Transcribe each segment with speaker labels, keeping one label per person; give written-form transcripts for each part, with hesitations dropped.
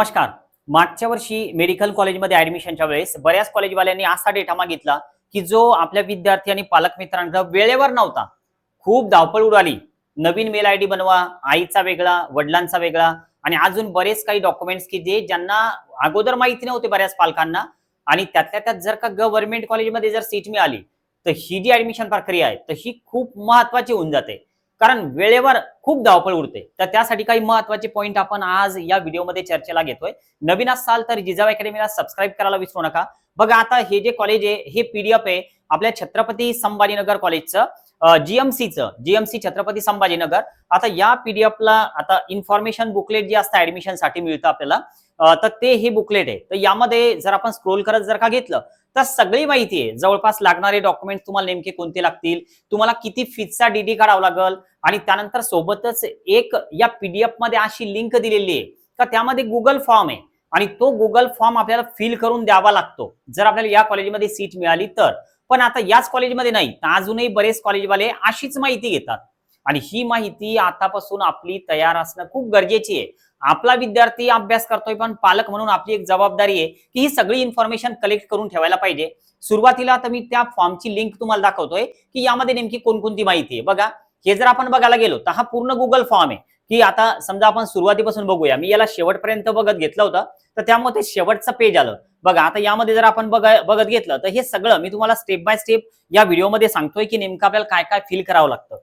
Speaker 1: नमस्कार. मागच्या वर्षी मेडिकल कॉलेजमध्ये ऍडमिशनच्या वेळेस बऱ्याच कॉलेजवाल्यांनी असा डेटा मागितला की जो आपल्या विद्यार्थी आणि पालक मित्रांकडे वेळेवर नव्हता. खूप धावपळ उडाली. नवीन मेल आयडी बनवा, आईचा वेगळा, वडिलांचा वेगळा आणि अजून बरेच काही डॉक्युमेंट्स की जे ज्यांना अगोदर माहिती नव्हते बऱ्याच पालकांना. आणि त्यातल्या त्यात जर का गव्हर्नमेंट कॉलेजमध्ये जर सीट मिळाली तर ही जी ऍडमिशन प्रक्रिया आहे तर ही खूप महत्वाची होऊन जाते. कारण वेळेवर खूप धावपळ उडते. तर त्यासाठी काही महत्वाचे पॉइंट आपण आज या व्हिडिओमध्ये चर्चेला घेतोय. नवीन असाल तर जिजाऊ अकॅडमीला सबस्क्राईब करायला विसरू नका. बघा, आता हे जे कॉलेज आहे हे पीडीएफ आहे आपल्या छत्रपती संभाजीनगर कॉलेजचं, जीएमसी छत्रपती संभाजीनगर. आता या पीडीएफला आता इन्फॉर्मेशन बुकलेट जे असतं ऍडमिशन साठी मिळतं आपल्याला, तर ते हे बुकलेट आहे. तर यामध्ये जर आपण स्क्रोल करत जर का घेतलं तर सगळी माहिती आहे. जवळपास लागणारे डॉक्युमेंट तुम्हाला नेमके कोणते लागतील, तुम्हाला किती फीचा डीडी काढावं लागेल आणि त्यानंतर सोबतच एक या पीडीएफ मध्ये अशी लिंक दिलेली आहे का त्यामध्ये गुगल फॉर्म आहे आणि तो गुगल फॉर्म आपल्याला फिल करून द्यावा लागतो जर आपल्याला या कॉलेजमध्ये सीट मिळाली तर. पण आता याच कॉलेजमध्ये नाही, अजूनही बरेच कॉलेजवाले अशीच माहिती घेतात आणि ही माहिती आतापासून आपली तयार असणं खूप गरजेची आहे. आपला विद्यार्थी अभ्यास करतोय पण पालक म्हणून आपली एक जबाबदारी आहे की ही सगळी इन्फॉर्मेशन कलेक्ट करून ठेवायला पाहिजे. सुरुवातीला आता मी त्या फॉर्मची लिंक तुम्हाला दाखवतोय की यामध्ये नेमकी कोणकोणती माहिती आहे. बघा, हे जर आपण बघायला गेलो तर हा पूर्ण गुगल फॉर्म आहे की आता समजा आपण सुरुवातीपासून बघूया. मी याला शेवटपर्यंत बघत घेतलं होतं तर त्यामध्ये शेवटचं पेज आलं. बघा, आता यामध्ये जर आपण बघत घेतलं तर हे सगळं मी तुम्हाला स्टेप बाय स्टेप या व्हिडिओमध्ये सांगतोय की नेमकं आपल्याला काय काय फिल करावं लागतं.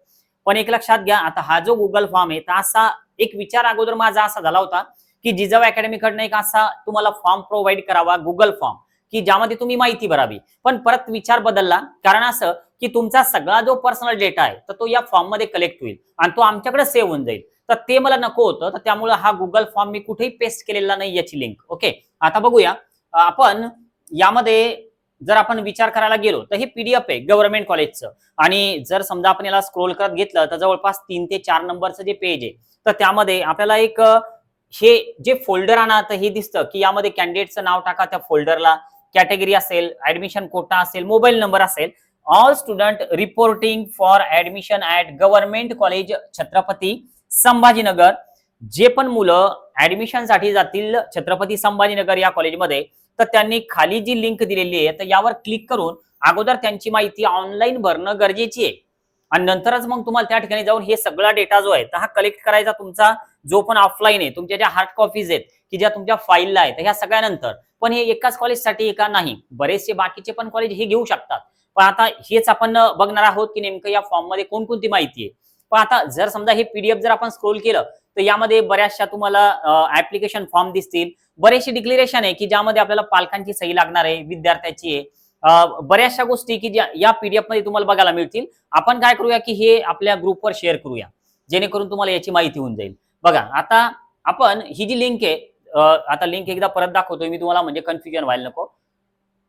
Speaker 1: पण एक लक्षात घ्या, आता हा जो गुगल फॉर्म आहे तर असा एक विचार अगोदर माझा असा झाला होता की जिजाऊ अकॅडमी कडनं एक असा तुम्हाला फॉर्म प्रोव्हाइड करावा, गुगल फॉर्म, की ज्यामध्ये तुम्ही माहिती भरावी. पण परत विचार बदलला. कारण असं की तुमचा सगळा जो पर्सनल डेटा आहे तर तो या फॉर्म मध्ये कलेक्ट होईल आणि तो आमच्याकडे सेव्ह होऊन जाईल. तर ते मला नको होतं. तर त्यामुळे हा गुगल फॉर्म मी कुठेही पेस्ट केलेला नाही याची लिंक. ओके, आता बघूया आपण यामध्ये जर आपण विचार करायला गेलो तर हे पीडीएफ आहे गव्हर्नमेंट कॉलेजचं. आणि जर समजा आपण याला स्क्रोल करत घेतलं तर जवळपास 3 ते 4 नंबरचं जे पेज आहे तर त्यामध्ये आपल्याला एक हे जे फोल्डर आणा तर हे दिसतं की यामध्ये कॅन्डिडेटचं नाव टाका, त्या फोल्डरला कॅटेगरी असेल, ऍडमिशन कोटा असेल, मोबाईल नंबर असेल. All student reporting for admission at government college Chhatrapati Sambhajinagar. जे पण मुलं ऍडमिशन साठी जातील छत्रपती संभाजीनगर या कॉलेजमध्ये तर त्यांनी खाली जी लिंक दिलेली आहे तर यावर क्लिक करून अगोदर त्यांची माहिती ऑनलाईन भरणं गरजेची आहे आणि नंतरच मग तुम्हाला त्या ठिकाणी जाऊन हे सगळा डेटा जो आहे तर हा कलेक्ट करायचा. तुमचा जो पण ऑफलाईन आहे, तुमच्या ज्या हार्ड कॉपीज आहेत की ज्या तुमच्या फाईलला आहेत ह्या सगळ्यानंतर. पण हे एकाच कॉलेजसाठी एका नाही, बरेचसे बाकीचे पण कॉलेज हे घेऊ शकतात. पण आता हेच आपण बघणार आहोत की नेमकं या फॉर्म मध्ये कोणकोणती माहिती आहे. पण आता जर समजा हे पीडीएफ जर आपण स्क्रोल केलं तर यामध्ये बऱ्याचशा तुम्हाला ऍप्लिकेशन फॉर्म दिसतील, बरेचसे डिक्लेरेशन आहे की ज्यामध्ये आपल्याला पालकांची सही लागणार आहे, विद्यार्थ्याची आहे. बऱ्याचशा गोष्टी की ज्या या पीडीएफ मध्ये तुम्हाला बघायला मिळतील. आपण काय करूया की हे आपल्या ग्रुपवर शेअर करूया जेणेकरून तुम्हाला याची माहिती होऊन जाईल. बघा, आता आपण ही जी लिंक आहे, आता लिंक एकदा परत दाखवतोय मी तुम्हाला म्हणजे कन्फ्युजन व्हायला नको.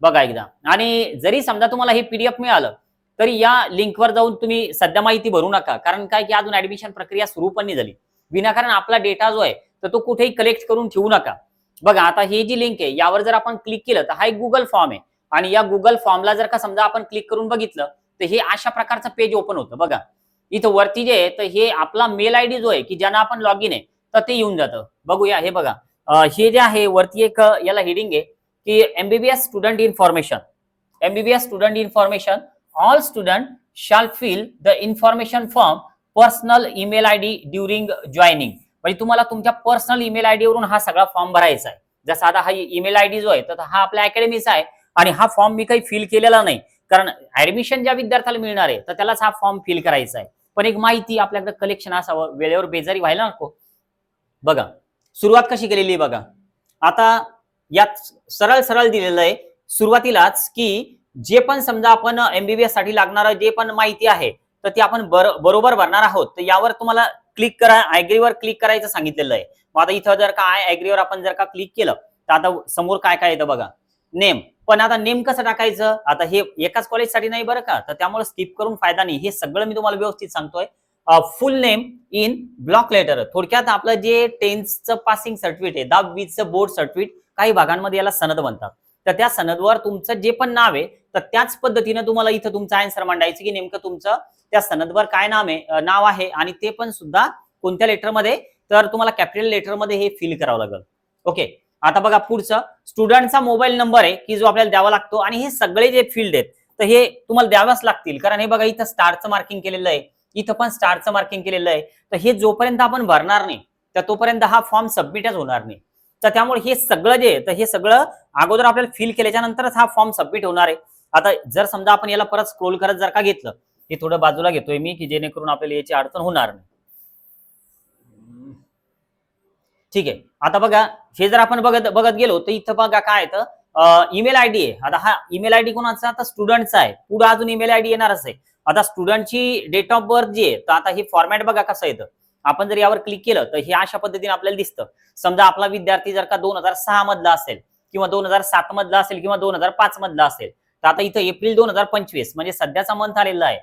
Speaker 1: बघा एकदा, आणि जरी समजा तुम्हाला हे पीडीएफ मिळालं तरी या लिंकवर जाऊन तुम्ही सध्या माहिती भरू नका. कारण काय की अजून ऍडमिशन प्रक्रिया सुरू पण नाही झाली. विनाकारण आपला डेटा जो आहे तर तो कुठेही कलेक्ट करून ठेवू नका. बघा, आता ही जी लिंक आहे यावर जर आपण क्लिक केलं तर हा एक गुगल फॉर्म आहे आणि या गुगल फॉर्मला जर का समजा आपण क्लिक करून बघितलं तर हे अशा प्रकारचं पेज ओपन होतं. बघा, इथं वरती जे आहे तर हे आपला मेल आयडी जो आहे की ज्यांना आपण लॉग इन आहे तर ते येऊन जातं. बघूया, हे बघा, हे जे आहे वरती एक याला हेडिंग आहे की MBBS student information. MBBS student information, all student shall fill the information form personal email ID during joining. म्हणजे तुम्हाला तुमच्या पर्सनल ईमेल आयडी वरून हा सगळा फॉर्म भरायचा आहे. जसा आता हा ईमेल आयडी जो आहे तर हा आपल्या अकॅडमीचा आहे आणि हा फॉर्म मी काही फिल केलेला नाही. कारण ऍडमिशन ज्या विद्यार्थ्याला मिळणार आहे तर त्यालाच हा फॉर्म फिल करायचा आहे. पण एक माहिती आपल्याकडे कलेक्शन असावं, वेळेवर बेजारी व्हायला नको. बघा, सुरुवात कशी केलेली आहे बघा. आता यात सरळ सरळ दिलेलं आहे सुरुवातीलाच की जे पण समजा आपण एमबीबीएस साठी लागणारं जे पण माहिती आहे तर ती आपण बरोबर भरणार आहोत. तर यावर तुम्हाला क्लिक करा, ऍग्रीवर क्लिक करायचं सांगितलेलं आहे. मग आता इथं जर का ऍग्रीवर आपण जर का क्लिक केलं तर आता समोर काय काय येतं बघा, नेम. पण आता नेम कसं टाकायचं, आता हे एकाच कॉलेजसाठी नाही बरं का, तर त्यामुळे स्किप करून फायदा नाही. हे सगळं मी तुम्हाला व्यवस्थित सांगतोय. Full name in block letter. थोडक्यात आपलं जे 10th पासिंग सर्टिफिकेट आहे, 10वीचं बोर्ड सर्टिफिकेट, काही भागांमध्ये याला सनद म्हणतात. तर त्या सनदवर तुमचं जे पण नाव आहे तर त्याच पद्धतीने तुम्हाला इथं तुमचं आन्सर मांडायचं की नेमकं तुमचं त्या सनदवर काय नाव आहे आणि ते पण सुद्धा कोणत्या लेटरमध्ये, तर तुम्हाला कॅपिटल लेटरमध्ये हे फिल करावं लागेल. ओके, आता बघा पुढचं स्टुडंटचा मोबाईल नंबर आहे की जो आपल्याला द्यावा लागतो, आणि हे सगळे जे फील्ड आहेत तर हे तुम्हाला द्यावाच लागतील, कारण हे बघा इथं स्टारचं मार्किंग केलेलं आहे, इथं पण स्टारचं मार्किंग केलेलं आहे. तर हे जोपर्यंत आपण भरणार नाही तर तोपर्यंत हा फॉर्म सबमिटच होणार नाही. तर त्यामुळे हे सगळं जे तर हे सगळं अगोदर आपल्याला फिल केल्याच्या नंतरच हा फॉर्म सबमिट होणार आहे. आता जर समजा आपण याला परत स्क्रोल करत जर का घेतलं, हे थोडं बाजूला घेतोय मी की जेणेकरून आपल्याला याची अडचण होणार नाही. ठीक आहे, आता बघा हे जर आपण बघत बघत गेलो तर इथं बघा काय येतं, ईमेल आयडी आहे. आता हा ईमेल आयडी कोणाचा, आता स्टुडंटचा आहे, पुढे अजून ईमेल आयडी येणारच आहे. आता स्टुडंटची डेट ऑफ बर्थ जी आहे, तर आता हे फॉर्मॅट बघा कसं येतं. आपण जर यावर क्लिक केलं तर हे अशा पद्धतीने आपल्याला दिसतं. समजा आपला विद्यार्थी जर का 2006 मधला असेल किंवा 2007 मधला असेल किंवा 2005 मधला असेल, तर आता इथं एप्रिल 2025 म्हणजे सध्याचा मंथ आलेला आहे.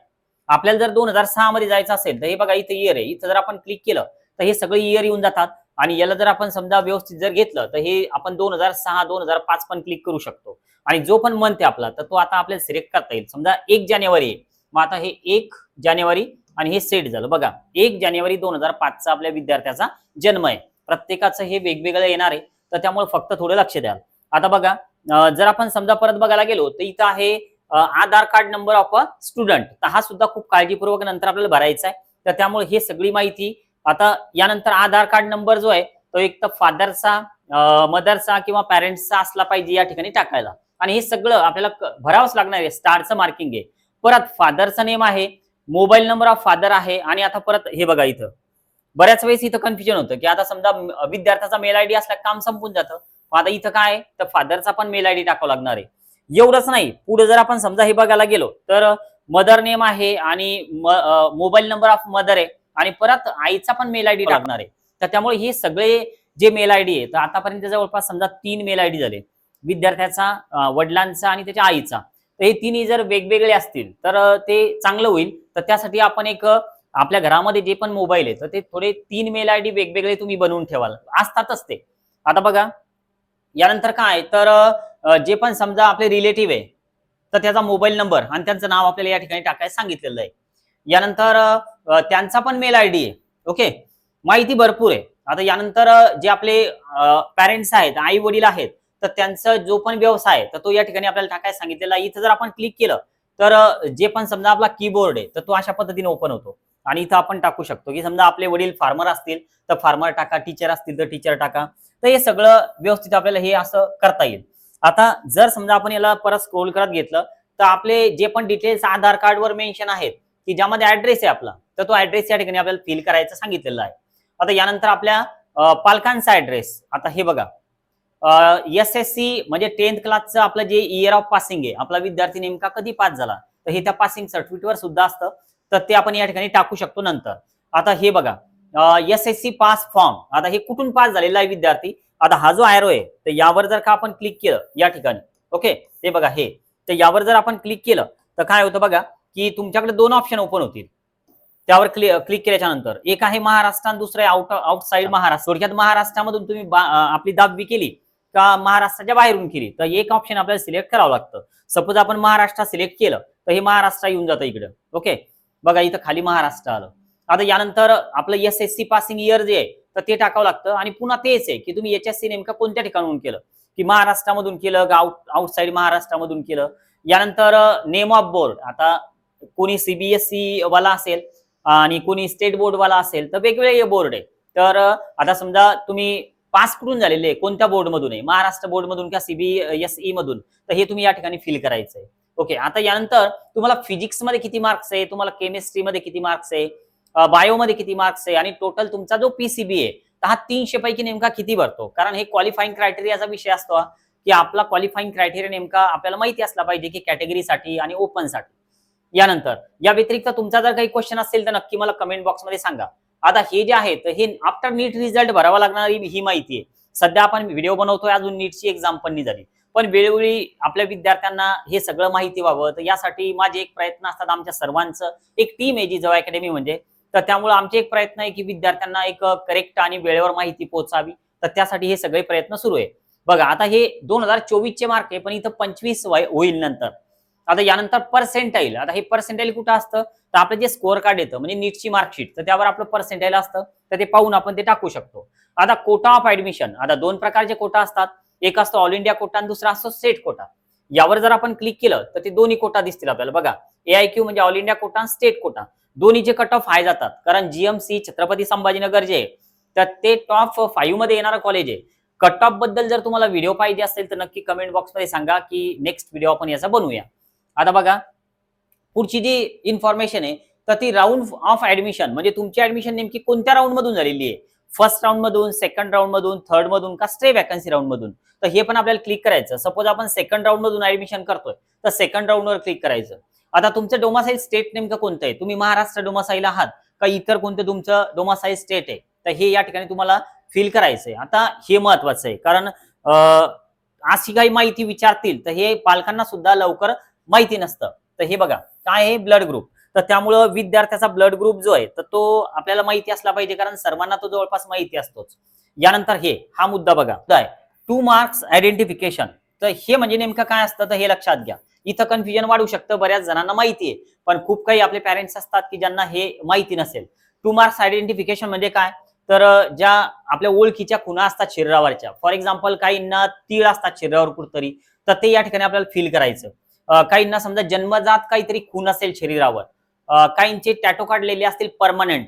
Speaker 1: आपल्याला जर 2006 मध्ये जायचं असेल तर हे बघा इथं इयर आहे, इथं जर आपण क्लिक केलं तर हे सगळे इयर येऊन जातात. आणि याला जर आपण समजा व्यवस्थित जर घेतलं तर हे आपण 2006 2005 पण क्लिक करू शकतो. आणि जो पण मंथ आहे आपला तर तो आता आपल्याला सिलेक्ट करता येईल. समजा 1 जानेवारी आहे, मग आता हे 1 जानेवारी आणि हे सेट झालं. बघा 1 जानेवारी 2005 चा आपल्या विद्यार्थ्याचा जन्म आहे. प्रत्येकाचं हे वेगवेगळं येणार आहे, तर त्यामुळे फक्त थोडं लक्ष द्या. आता बघा जर आपण समजा परत बघायला गेलो तर इथं आहे Aadhaar card number of a student. तर हा सुद्धा खूप काळजीपूर्वक नंतर आपल्याला भरायचा आहे. तर त्यामुळे हे सगळी माहिती आता यानंतर आधार कार्ड नंबर जो आहे तो एक तर फादरचा, मदरचा किंवा पॅरेंट्सचा असला पाहिजे या ठिकाणी टाकायला. आणि हे सगळं आपल्याला भरावंच लागणार आहे. स्टारचं मार्किंग आहे, परत फादरचा नेम आहे, मोबाईल नंबर ऑफ फादर आहे, आणि आता परत हे बघा इथं बऱ्याच वेळेस इथं कन्फ्युजन होतं की आता समजा विद्यार्थ्याचा मेल आयडी असला काम संपून जातं. आता इथं काय आहे तर फादरचा पण मेल आयडी टाकावा लागणार आहे. एवढंच नाही, पुढे जर आपण समजा हे बघायला गेलो तर मदर नेम आहे आणि मोबाईल नंबर ऑफ मदर आहे, आणि परत आईचा पण मेल आयडी टाकणार आहे. तर त्यामुळे हे सगळे जे मेल आयडी आहे तर आतापर्यंत जवळपास समजा 3 मेल आयडी झाले, विद्यार्थ्याचा, वडिलांचा आणि त्याच्या आईचा. तर हे तिन्ही जर वेगवेगळे असतील तर ते चांगलं होईल. तर त्यासाठी आपण एक आपल्या घरामध्ये जे पण मोबाईल आहे तर ते थोडे 3 मेल आयडी वेगवेगळे तुम्ही बनवून ठेवाल, असतातच ते. आता बघा यानंतर काय तर जे पण समजा आपले रिलेटिव्ह आहे तर त्याचा मोबाईल नंबर आणि त्यांचं नाव आपल्याला या ठिकाणी टाकायला सांगितलेलं आहे. यानंतर त्यांचा पण मेल आयडी आहे. ओके, माहिती भरपूर आहे. आता यानंतर जे आपले पॅरेंट्स आहेत, आई वडील आहेत, तर त्यांचा जो पण व्यवसाय आहे तर तो या ठिकाणी आपल्याला टाकायला सांगितलेला आहे. इथं जर आपण क्लिक केलं तर जे पण समजा आपला कीबोर्ड आहे तर तो अशा पद्धतीने ओपन होतो. आणि इथं आपण टाकू शकतो की समजा आपले वडील फार्मर असतील तर फार्मर टाका, टीचर असतील तर टीचर टाका. तर हे सगळं व्यवस्थित आपल्याला हे असं करता येईल. आता जर समजा आपण याला परत स्क्रोल करत घेतलं तर आपले जे पण डिटेल्स आधार कार्डवर मेन्शन आहेत की ज्यामध्ये ऍड्रेस आहे आपला, तर तो ऍड्रेस या ठिकाणी आपल्याला फिल करायचं सांगितलेलं आहे. आता यानंतर आपल्या पालकांचा ऍड्रेस. आता हे बघा SSC म्हणजे 10th क्लासचं आपलं जे इयर ऑफ पासिंग आहे, आपला विद्यार्थी नेमका कधी पास झाला तर हे त्या पासिंग सर्टिफिकेटवर सुद्धा असतं, तर ते आपण या ठिकाणी टाकू शकतो नंतर. आता हे बघा SSC पास फॉर्म. आता हे कुठून पास झालेला आहे विद्यार्थी. आता हा जो ॲरो आहे तर यावर जर का आपण क्लिक केलं या ठिकाणी, ओके, ते बघा हे, तर यावर जर आपण क्लिक केलं तर काय होतं बघा की तुमच्याकडे 2 ऑप्शन ओपन होतील. त्यावर क्लिक केल्याच्या नंतर एक आहे महाराष्ट्र आणि दुसरं आहे आउटसाइड महाराष्ट्र. थोडक्यात महाराष्ट्रामधून तुम्ही आपली 10वी केली का महाराष्ट्राच्या बाहेरून केली तर एक ऑप्शन आपल्याला सिलेक्ट करावं लागतं. सपोज आपण महाराष्ट्र सिलेक्ट केलं तर हे महाराष्ट्र येऊन जातं इकडे. ओके, बघा इथं खाली महाराष्ट्र आलं. आता यानंतर आपलं SSC पासिंग इयर जे आहे तर ते टाकावं लागतं. आणि पुन्हा तेच आहे की तुम्ही HSC नेमकं कोणत्या ठिकाणून केलं, की महाराष्ट्रामधून केलं का आउटसाइड महाराष्ट्रामधून केलं. यानंतर नेम ऑफ बोर्ड. आता कोणी CBSE वाला असेल आणि कोणी स्टेट बोर्ड वाला असेल तर वेगवेगळे बोर्ड आहे. तर आता समजा तुम्ही पास कुठून झालेले, कोणत्या बोर्ड मधून आहे, महाराष्ट्र बोर्ड मधून का CBSE मधून, तर हे तुम्ही या ठिकाणी फिल करायचं आहे. ओके, आता यानंतर तुम्हाला फिजिक्स मध्ये किती मार्क्स आहे, तुम्हाला केमिस्ट्री मध्ये किती मार्क्स आहे, बायो मध्ये किती मार्क्स आहे, आणि टोटल तुमचा जो PCB आहे तर हा 300 पैकी नेमका किती भरतो. कारण हे क्वालिफाईंग क्रायटेरियाचा विषय असतो की आपला क्वालिफाईंग क्रायटेरिया नेमका आपल्याला माहिती असला पाहिजे की कॅटेगरीसाठी आणि ओपनसाठी. यानंतर या व्यतिरिक्त तुमचा जर काही क्वेश्चन असेल तर नक्की मला कमेंट बॉक्समध्ये सांगा. आता हे जे आहे तर हे आफ्टर नीट रिझल्ट भरावा लागणारी ही माहिती आहे. सध्या आपण व्हिडिओ बनवतोय, अजून नीटची एक्झाम पण नाही झाली, पण वेळोवेळी आपल्या विद्यार्थ्यांना हे सगळं माहिती व्हावं तर यासाठी माझे एक प्रयत्न असतात. आमच्या सर्वांचं एक टीम आहे जी जव अकॅडमी म्हणजे, तर त्यामुळे आमचे एक प्रयत्न आहे की विद्यार्थ्यांना एक करेक्ट आणि वेळेवर माहिती पोहोचावी. तर त्यासाठी हे सगळे प्रयत्न सुरू आहे. बघा आता हे 2024 चे मार्क आहे, पण इथं 25 होईल नंतर. आता यानंतर पर्सेंटाईल. आता हे पर्सेंटाईल कुठं असतं, तर आपलं जे स्कोअर कार्ड येतं म्हणजे नीटची मार्कशीट, तर त्यावर आपलं पर्सेंटाईल असतं, तर ते पाहून आपण ते टाकू शकतो. आता कोटा ऑफ ऍडमिशन, आता दोन प्रकारचे कोटा असतात. एक असतो ऑल इंडिया कोटा आणि दुसरा असतो स्टेट कोटा. यावर जर आपण क्लिक केलं तर ते दोन्ही कोटा दिसतील आपल्याला. बघा, AIQ म्हणजे ऑल इंडिया कोटा आणि स्टेट कोटा, दोन्हीचे कट ऑफ हाय जातात. कारण GMC छत्रपती संभाजीनगर जे आहे, तर ते टॉप 5 मध्ये येणारं कॉलेज आहे. कट ऑफ बद्दल जर तुम्हाला व्हिडिओ पाहिजे असेल तर नक्की कमेंट बॉक्समध्ये सांगा की नेक्स्ट व्हिडिओ आपण याचा बनवूया. आता बघा, पुढची जी इन्फॉर्मेशन आहे, तर ती राऊंड ऑफ ऍडमिशन म्हणजे तुमची ऍडमिशन नेमकी कोणत्या राऊंड मधून झालेली आहे. फर्स्ट राऊंड मधून, सेकंड राऊंड मधून, थर्ड मधून का स्टे वॅकन्सी राऊंड मधून. तर हे पण आपल्याला क्लिक करायचं. सपोज आपण सेकंड राऊंड मधून ऍडमिशन करतोय तर सेकंड राऊंडवर क्लिक करायचं. आता तुमचं डोमासाईल स्टेट नेमकं कोणतं आहे, तुम्ही महाराष्ट्र डोमासाईल आहात का इतर कोणतं तुमचं डोमासाईल स्टेट आहे, तर हे या ठिकाणी तुम्हाला फिल करायचंय. आता हे महत्वाचं आहे, कारण अशी काही माहिती विचारतील तर हे पालकांना सुद्धा लवकर माहिती नसतं. तर हे बघा, काय आहे ब्लड ग्रुप, तर त्यामुळं विद्यार्थ्याचा ब्लड ग्रुप जो आहे तर तो आपल्याला माहिती असला पाहिजे, कारण सर्वांना तो जवळपास माहिती असतोच. यानंतर हा मुद्दा बघा, 2 मार्क्स आयडेंटिफिकेशन. तर हे म्हणजे नेमकं काय असतं, तर हे लक्षात घ्या. इथं कन्फ्युजन वाढू शकतं, बऱ्याच जणांना माहिती आहे पण खूप काही आपले पॅरेंट्स असतात की ज्यांना हे माहिती नसेल. 2 मार्क्स आयडेंटिफिकेशन म्हणजे काय, तर ज्या आपल्या ओळखीच्या खुणा असतात शरीरावरच्या, फॉर एक्झाम्पल काहींना तीळ असतात शरीरावर कुठतरी, तर ते या ठिकाणी आपल्याला फील करायचं. काहींना समजा जन्मजात काहीतरी खून असेल शरीरावर, काहींचे टॅटो काढलेले असतील परमनंट,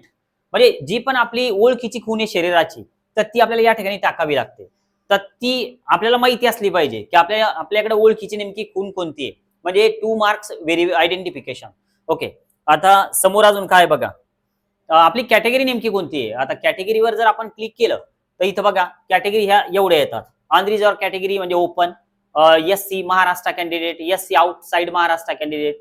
Speaker 1: म्हणजे जी पण आपली ओळखीची खून आहे शरीराची, तर ती आपल्याला या ठिकाणी टाकावी लागते. तर ती आपल्याला माहिती असली पाहिजे की आपल्याकडे ओळखीची नेमकी खून कोणती आहे, म्हणजे 2 मार्क्स आयडेंटिफिकेशन. ओके. आता समोर अजून काय बघा, आपली कॅटेगरी नेमकी कोणती आहे. आता कॅटेगरीवर जर आपण क्लिक केलं तर इथं बघा कॅटेगरी ह्या एवढ्या येतात. अनरिझर्व कॅटेगरी म्हणजे open, SC Maharashtra candidate, SC outside Maharashtra candidate,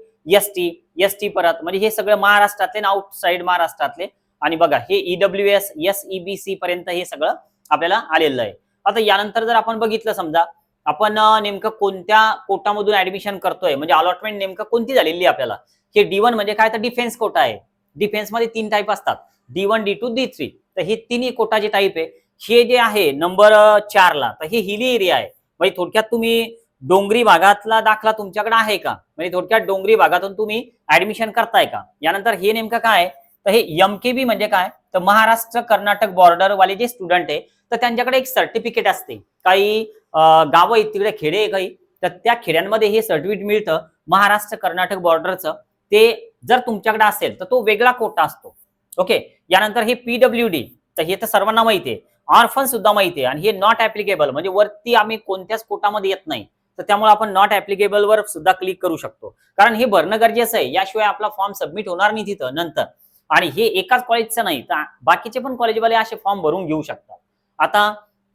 Speaker 1: ST परत, म्हणजे हे सगळं महाराष्ट्रातले आणि आउटसाइड महाराष्ट्रातले. आणि बघा हे EWS SEBC पर्यंत हे सगळं आपल्याला आलेलं आहे. आता यानंतर जर आपण बघितलं, समजा आपण नेमकं कोणत्या कोटामधून ऍडमिशन करतोय, म्हणजे अलॉटमेंट नेमकं कोणती झालेली आहे आपल्याला. हे D1 म्हणजे काय, तर डिफेन्स कोटा आहे. डिफेन्स मध्ये 3 टाईप असतात, D1 D2 D3. तर हे तिन्ही कोटाचे टाईप आहे. हे जे आहे नंबर 4 ला, तर हे हिली एरिया आहे. म्हणजे थोडक्यात तुम्ही डोंगरी भागातला दाखला तुमच्याकडे आहे का, म्हणजे थोडक्यात डोंगरी भागातून तुम्ही ऍडमिशन करताय का. यानंतर हे नेमकं काय, तर हे MKB म्हणजे काय, तर महाराष्ट्र कर्नाटक बॉर्डर वाले जे स्टुडंट आहे तर त्यांच्याकडे एक सर्टिफिकेट असते. काही गावं आहेत तिकडे, खेडे आहे काही, तर त्या खेड्यांमध्ये हे सर्टिफिकेट मिळतं महाराष्ट्र कर्नाटक बॉर्डरचं. ते जर तुमच्याकडे असेल तर तो वेगळा कोटा असतो. ओके. यानंतर हे PWD, तर हे तर सर्वांना माहिती आहे. ऑर्फन सुद्धा माहिती आहे, आणि हे नॉट ऍप्लिकेबल म्हणजे वरती आम्ही कोणत्याच कोटामध्ये येत नाही, तर त्यामुळे आपण नॉट ऍप्लिकेबल वर सुद्धा क्लिक करू शकतो, कारण हे भरणं गरजेचं आहे. याशिवाय आपला फॉर्म सबमिट होणार नाही तिथं नंतर. आणि हे एकाच कॉलेजचं नाही, तर बाकीचे पण कॉलेजवाले असे फॉर्म भरून घेऊ शकतात. आता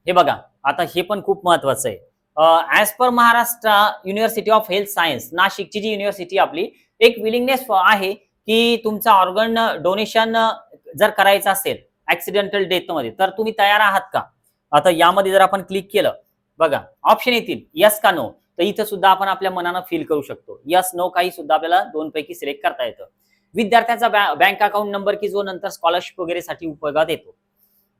Speaker 1: हे बघा, आता हे पण खूप महत्वाचं आहे. As per Maharashtra university of health science, नाशिकची जी युनिव्हर्सिटी आपली, एक विलिंगनेस आहे की तुमचा ऑर्गन डोनेशन जर करायचं असेल ऍक्सिडेंटल डेथ मध्ये, तर तुम्ही तयार आहात का. आता यामध्ये जर आपण क्लिक केलं, बघा ऑप्शन येतील यस का नो, तर इथं सुद्धा आपण आपल्या मनानं फील करू शकतो. यस नो काही सुद्धा आपल्याला 2 पैकी सिलेक्ट करता येतं. विद्यार्थ्याचा बँक अकाउंट नंबर की जो नंतर स्कॉलरशिप वगैरे साठी उपयोगात येतो.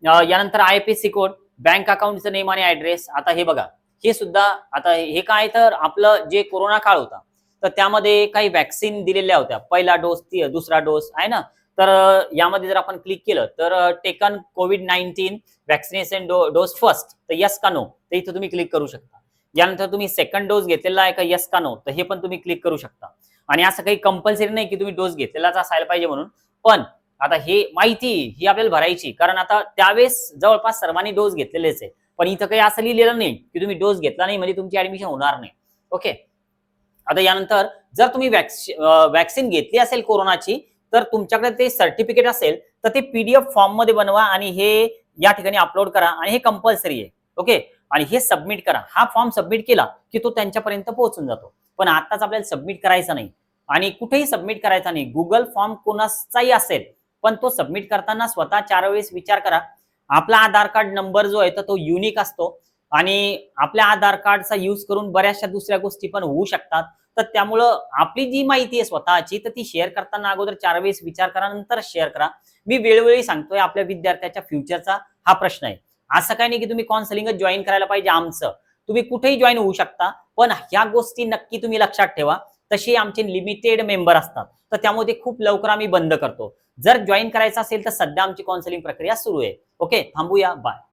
Speaker 1: यानंतर IFSC कोड, बँक अकाउंटचं नेम आणि ऍड्रेस. आता हे बघा, हे सुद्धा, आता हे काय, तर आपलं जे कोरोना काळ होता तर त्यामध्ये काही वॅक्सिन दिलेल्या होत्या, पहिला डोस, दुसरा डोस आहे ना. तर यामध्ये जर आपण क्लिक केलं तर taken COVID-19 vaccination dose first, तर यस का नो, तर इथं तुम्ही क्लिक करू शकता. यानंतर तुम्ही सेकंड डोस घेतलेला आहे का, यस का नो, तर हे पण तुम्ही क्लिक करू शकता. आणि असं काही कंपल्सरी नाही की तुम्ही डोस घेतलेलाच असायला पाहिजे म्हणून. पण आता हे माहिती ही आपल्याला भरायची, कारण आता त्यावेळेस जवळपास सर्वांनी डोस घेतलेलेच आहे. पण इथं काही असं लिहिलेलं नाही की तुम्ही डोस घेतला नाही म्हणजे तुमची ऍडमिशन होणार नाही. ओके. आता यानंतर जर तुम्ही वॅक्सिन घेतली असेल कोरोनाची, तर तुमच्याकडे ते सर्टिफिकेट असेल तर ते PDF फॉर्म मध्ये बनवा आणि हे या ठिकाणी अपलोड करा, आणि हे कंपल्सरी आहे. ओके. आणि हे सबमिट करा. हा फॉर्म सबमिट केला की तो त्यांच्यापर्यंत पोहोचून जातो. पण आताच आपल्याला सबमिट करायचा नाही, आणि कुठेही सबमिट करायचा नाही. गुगल फॉर्म कोणाचाही असेल, पण तो सबमिट करताना स्वतः 4 वेळेस विचार करा. आपला आधार कार्ड नंबर जो आहे तर तो युनिक असतो, आणि आपल्या आधार कार्डचा यूज करून बऱ्याचशा दुसऱ्या गोष्टी पण होऊ शकतात. तर त्यामुळं आपली जी माहिती आहे स्वतःची, तर ती शेअर करताना अगोदर 4 वेळेस विचार करा, नंतर शेअर करा. मी वेळोवेळी सांगतोय, आपल्या विद्यार्थ्याच्या फ्युचरचा हा प्रश्न आहे. असं काही नाही की तुम्ही काउन्सिलिंगच जॉईन करायला पाहिजे आमचं, तुम्ही कुठेही जॉईन होऊ शकता. पण ह्या गोष्टी नक्की तुम्ही लक्षात ठेवा. तसे आमचे लिमिटेड मेंबर असतात, तर त्यामध्ये खूप लवकर आम्ही बंद करतो. जर जॉईन करायचं असेल तर सध्या आमची काउन्सिलिंग प्रक्रिया सुरू आहे. ओके, थांबूया. बाय.